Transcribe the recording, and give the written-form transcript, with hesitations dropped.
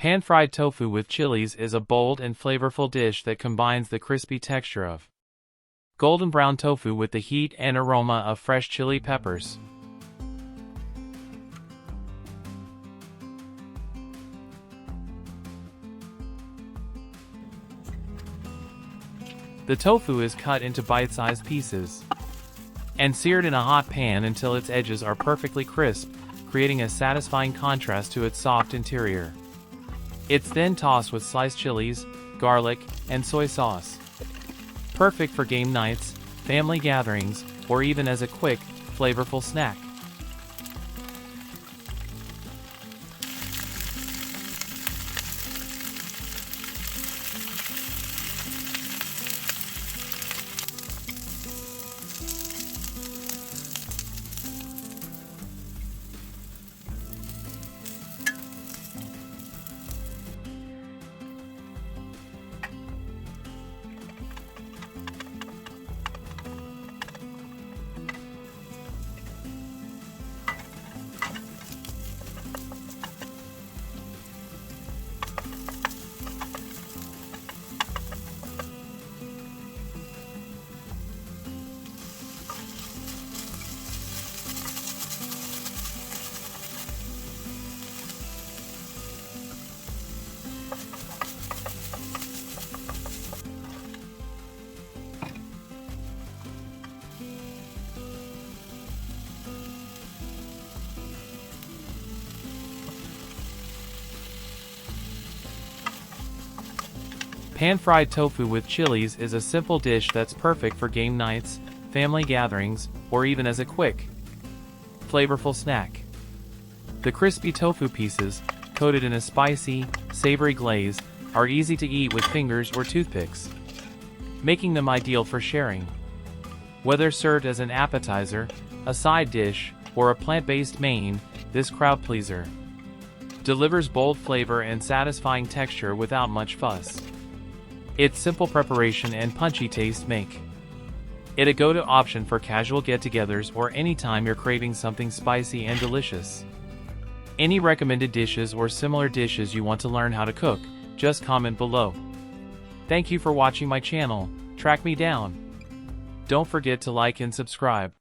Pan-fried tofu with chilies is a bold and flavorful dish that combines the crispy texture of golden brown tofu with the heat and aroma of fresh chili peppers. The tofu is cut into bite-sized pieces and seared in a hot pan until its edges are perfectly crisp, creating a satisfying contrast to its soft interior. It's then tossed with sliced chilies, garlic, and soy sauce. Perfect for game nights, family gatherings, or even as a quick, flavorful snack. Pan-fried tofu with chilies is a simple dish that's perfect for game nights, family gatherings, or even as a quick, flavorful snack. The crispy tofu pieces, coated in a spicy, savory glaze, are easy to eat with fingers or toothpicks, making them ideal for sharing. Whether served as an appetizer, a side dish, or a plant-based main, this crowd pleaser delivers bold flavor and satisfying texture without much fuss. Its simple preparation and punchy taste make it a go-to option for casual get-togethers or anytime you're craving something spicy and delicious. Any recommended dishes or similar dishes you want to learn how to cook, just comment below. Thank you for watching my channel. Track me down. Don't forget to like and subscribe.